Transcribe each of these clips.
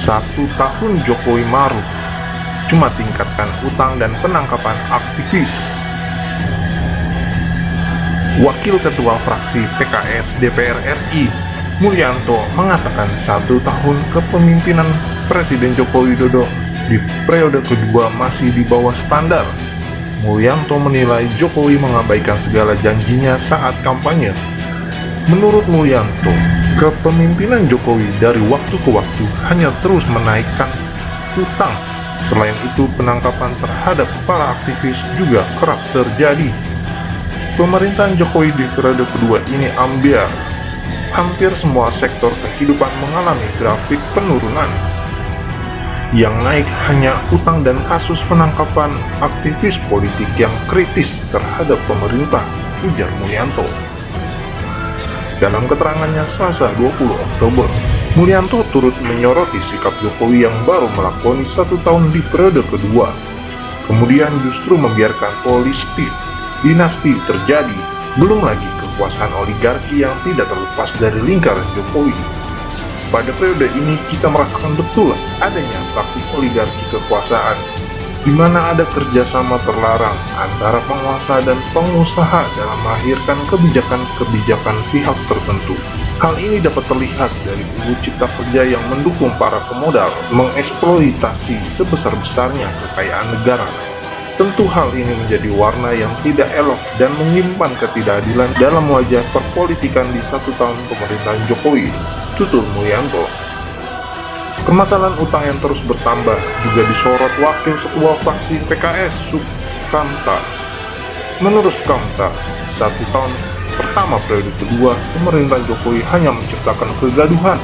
Satu tahun Jokowi Maruf, cuma tingkatkan utang dan penangkapan aktivis. Wakil Ketua Fraksi PKS DPR RI, Mulyanto, mengatakan 1 tahun kepemimpinan Presiden Joko Widodo di periode kedua masih di bawah standar. Mulyanto menilai Jokowi mengabaikan segala janjinya saat kampanye. Menurut Mulyanto, kepemimpinan Jokowi dari waktu ke waktu hanya terus menaikkan utang. Selain itu, penangkapan terhadap para aktivis juga kerap terjadi. Pemerintahan Jokowi di periode kedua ini ambiar. Hampir semua sektor kehidupan mengalami grafik penurunan. Yang naik hanya utang dan kasus penangkapan aktivis politik yang kritis terhadap pemerintah, ujar Mulyanto. Dalam keterangannya Selasa 20 Oktober, Mulyanto turut menyoroti sikap Jokowi yang baru melakoni 1 tahun di periode kedua, kemudian justru membiarkan politik dinasti terjadi, belum lagi kekuasaan oligarki yang tidak terlepas dari lingkaran Jokowi. Pada periode ini kita merasakan betul adanya praktik oligarki kekuasaan, di mana ada kerjasama terlarang antara penguasa dan pengusaha dalam melahirkan kebijakan-kebijakan pihak tertentu. Hal ini dapat terlihat dari UU Cipta Kerja yang mendukung para pemodal mengeksploitasi sebesar-besarnya kekayaan negara. Tentu hal ini menjadi warna yang tidak elok dan menyimpan ketidakadilan dalam wajah perpolitikan di 1 tahun pemerintahan Jokowi, tutur Mulyanto. Permasalahan utang yang terus bertambah juga disorot Wakil Ketua Fraksi PKS Sukamta. Menurut Sukamta, 1 tahun pertama periode kedua, pemerintahan Jokowi hanya menciptakan kegaduhan,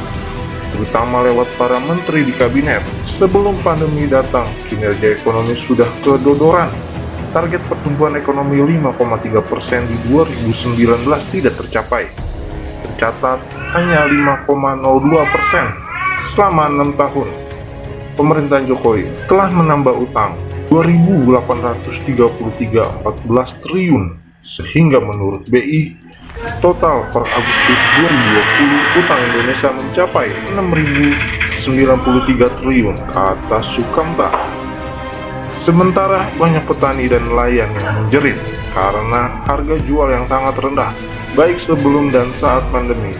terutama lewat para menteri di kabinet. Sebelum pandemi datang, kinerja ekonomi sudah kedodoran. Target pertumbuhan ekonomi 5,3% di 2019 tidak tercapai. Tercatat hanya 5,02%. Selama 6 tahun, pemerintahan Jokowi telah menambah utang 2.833,14 triliun, sehingga menurut BI, total per Agustus 2020 utang Indonesia mencapai 6.093 triliun, kata Sukamta. Sementara banyak petani dan nelayan yang menjerit karena harga jual yang sangat rendah, baik sebelum dan saat pandemi.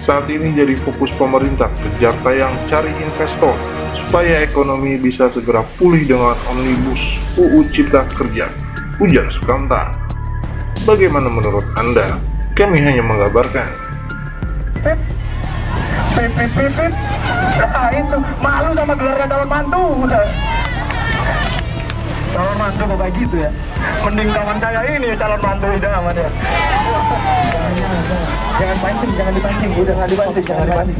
Saat ini jadi fokus pemerintah kejar tayang cari investor supaya ekonomi bisa segera pulih dengan omnibus UU Cipta Kerja, ujar Sukamta. Bagaimana menurut Anda? Kami hanya mengabarkan. Itu malu sama gelarnya calon mantu. Calon mantu kok kayak gitu ya? Mending kawan saya ini calon mantu idaman ya. Jangan pancing, jangan dipancing, udah nggak dipancing, jangan dipancing.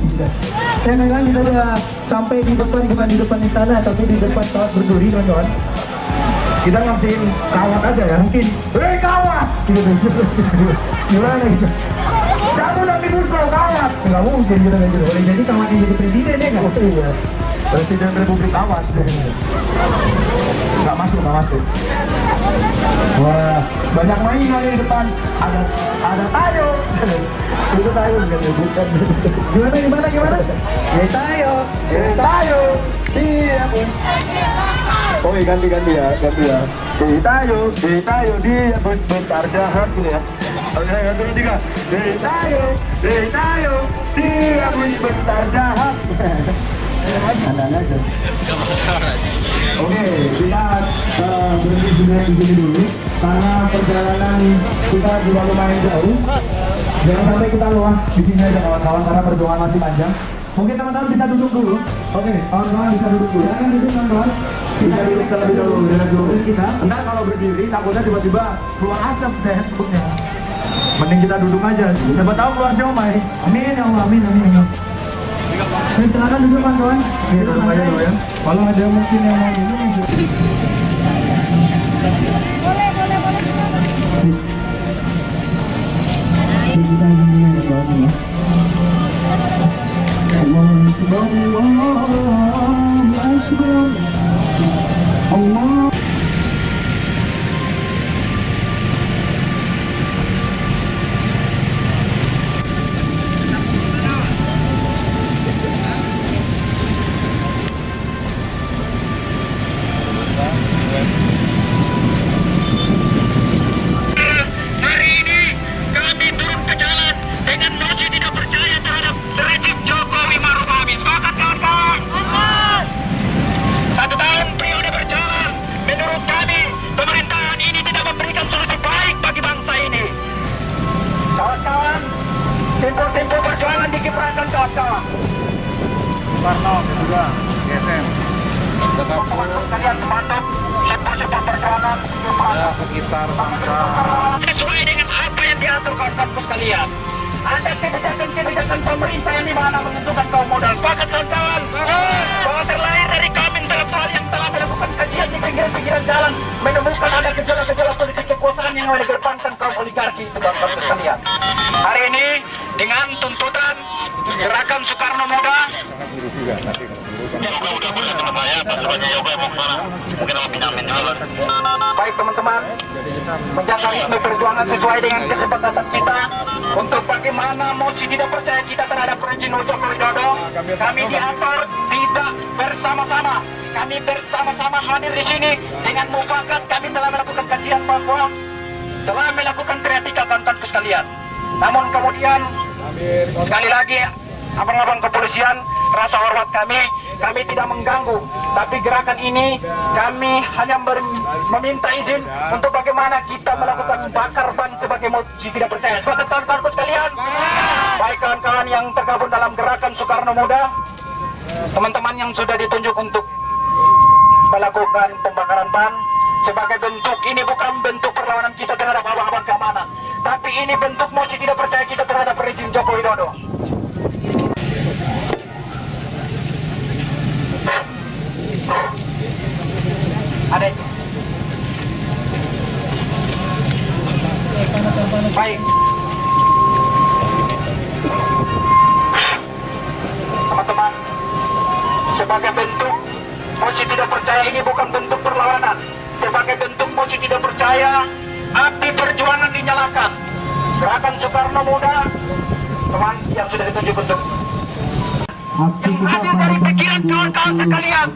Saya memang kita udah sampai di depan, bukan di depan istana, tapi di depan kawat berduri, kawan-kawan. Kita ngasihin kawat aja ya, mungkin. Hei kawat! Gimana gitu? Kamu nanti musuh kawat! Nggak mungkin kita nggak boleh jadi kawat yang jadi presiden ya nggak? Iya. Presiden Republik Awas. Nggak masuk. Wah, banyak mainan di depan. Ada tayo. Itu tayo bukan. Gimana? Tayo. Iya. Oke, ganti ya. Tayo dia bentar jahat gitu ya. Oke, ganti 3. Tayo dia bentar jahat. Anda aja. Oke, kita berhenti di sini dulu karena perjalanan kita juga lumayan jauh. Jangan sampai kita luang di sini aja kawan-kawan karena perjuangan masih panjang. Mungkin teman-teman bisa duduk dulu. Oke, kawan-kawan bisa duduk dulu. Silakan duduk kawan-kawan. Bisa duduk terlebih dahulu dengan dulu kita. Entar kalau berdiri takutnya tiba-tiba keluar asap deh handphonenya. Mending kita duduk aja. Siapa tahu keluar siomay. Amin ya Allah, amin. Silakan duduk kawan-kawan. Duduk aja dulu ya. Kalau ada mesin yang mau ini. Boleh. Kita ini ya kawan ya. Allah. Soekarno kedua GSM. Kalian semantap sipur-sipur perjalanan Ya, sekitar angka sesuai dengan apa yang diatur kawan-kawan sekalian. Ada kebijakan-kebijakan pemerintah yang dimana menentukan kaum modal. Sepakat kawan-kawan bahwa terlahir dari kami intelektual yang telah melakukan kajian di pinggiran-pinggiran jalan, menemukan ada gejala-gejala politik kekuasaan yang mengedepankan kaum oligarki itu kawan-kawan sekalian. Hari ini dengan tuntutan gerakan Soekarno Muda, baik teman-teman, menjaga ritme perjuangan sesuai dengan kesepakatan kita untuk bagaimana mosi tidak percaya kita terhadap Presiden Joko Widodo. Kami diatur tidak bersama-sama. Kami bersama-sama hadir di sini dengan mufakat. Kami telah melakukan kajian bahwa telah melakukan triatika kawan-kawan sekalian. Namun kemudian sekali lagi abang-abang kepolisian, rasa hormat kami tidak mengganggu, tapi gerakan ini kami hanya meminta izin untuk bagaimana kita melakukan bakar ban sebagai mosi tidak percaya. Sepakat kawan-kawan sekalian? Baik kawan-kawan yang tergabung dalam gerakan Soekarno Muda, teman-teman yang sudah ditunjuk untuk melakukan pembakaran ban sebagai bentuk, ini bukan bentuk perlawanan kita terhadap abang-abang keamanan, tapi ini bentuk mosi tidak percaya kita terhadap Presiden Joko Widodo. Ada itu. Baik. Teman-teman, sebagai bentuk mosi tidak percaya ini bukan bentuk perlawanan. Sebagai bentuk mosi tidak percaya, api perjuangan dinyalakan. Gerakan Soekarno Muda, teman yang sudah ditunjuk untuk yang hadir dari pikiran kawan-kawan sekalian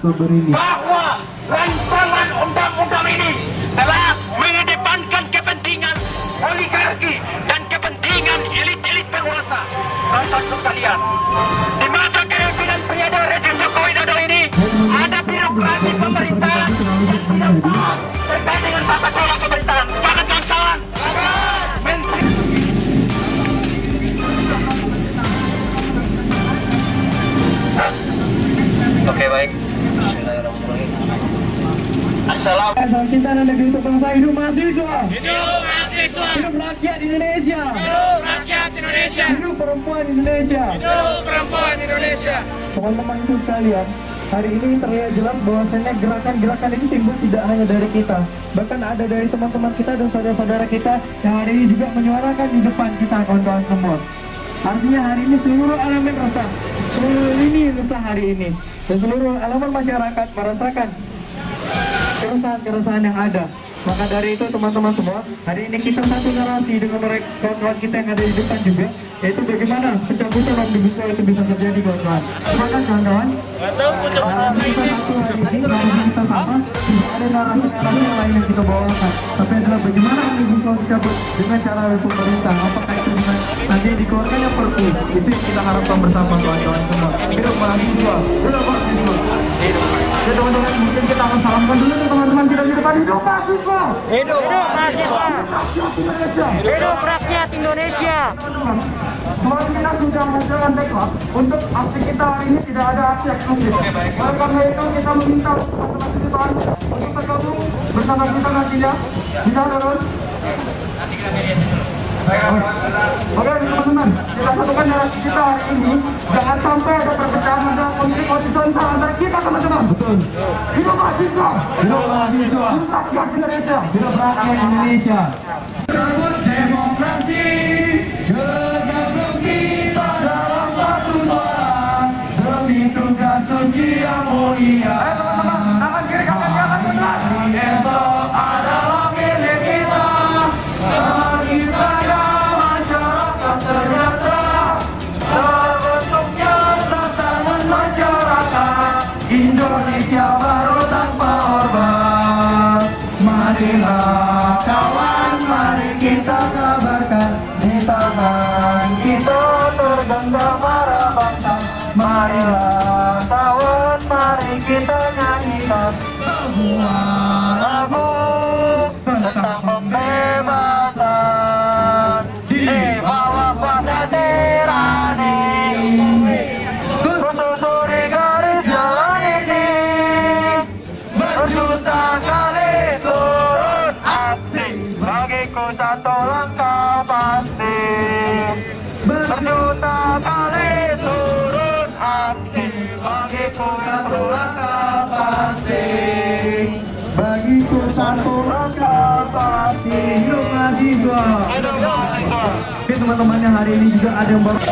bahwa rancangan undang-undang ini telah mengedepankan kepentingan oligarki dan kepentingan elit-elit penguasa. Kawan-kawan sekalian, di masa kepemimpinan periode rezim Joko Widodo ini ada birokrasi pemerintah yang tidak paham terkait dengan tata kelola pemerintahan. Sepakat kawan-kawan? Menteri Oke, baik. Assalamualaikum. Salam cinta dan negeri untuk bangsa. Hidup mahasiswa. Hidup mahasiswa. Hidup rakyat Indonesia. Hidup rakyat Indonesia. Hidup perempuan Indonesia. Hidup perempuan Indonesia. Teman-teman itu sekalian, hari ini terlihat jelas bahwasannya gerakan-gerakan ini timbul tidak hanya dari kita, bahkan ada dari teman-teman kita dan saudara-saudara kita yang hari ini juga menyuarakan di depan kita, kawan-kawan semua. Artinya hari ini seluruh elemen resah, seluruh lini resah hari ini, dan seluruh elemen masyarakat merasakan keresahan-keresahan yang ada. Maka dari itu teman-teman semua, hari ini kita satu narasi dengan mereka kawan-kawan kita yang ada di depan juga, yaitu bagaimana pencabutan Omnibus Law itu bisa terjadi, kawan-kawan. Semangat kawan-kawan. Kita satu hari ini, narasi kita sama, tidak ada narasi-narasi yang lain yang kita bawakan, tapi adalah bagaimana Omnibus Law dicabut dengan cara pemerintah. Apakah itu dengan nanti dikeluarkannya Perpu, itu yang kita harapkan bersama, kawan-kawan semua. Hidup mahasiswa, hidup mahasiswa. Ya teman-teman, mungkin kita akan salamkan dulu nih teman-teman kita di depan. Hidup mahasiswa. Hidup mahasiswa. Hidup rakyat Indonesia. Kalau kita sudah menjalankan backlog untuk aksi kita hari ini tidak ada aksi eksklusif. Oleh karena itu kita meminta teman-teman di depan untuk bergabung bersama kita nantinya. Bisa turun. Oke teman-teman, kita satukan narasi kita hari ini. Jangan sampai ada perpecahan antara politik horizontal antara kita teman-teman. Betul. Hidup mahasiswa. Hidup mahasiswa. Hidup rakyat Indonesia. Hidup rakyat Indonesia. Demokrasi. Gegap kita dalam satu suara demi tugas suci yang mulia. Ayo teman-teman, tangan kiri kanan kanan benar. Esok adalah milik kita. Kita masyarakat sejahtera. Terbentuknya tatanan masyarakat Indonesia baru tanpa orba. Marilah kawan, mari bagiku satu langkah pasti. Berjuta kali turun aksi, bagiku satu langkah pasti. Bagiku satu langkah pasti. Hidup mahasiswa. Hidup mahasiswa. Oke teman-teman yang hari ini juga ada yang baru.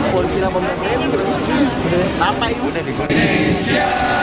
Polisi lapor apa itu? Udah di Indonesia.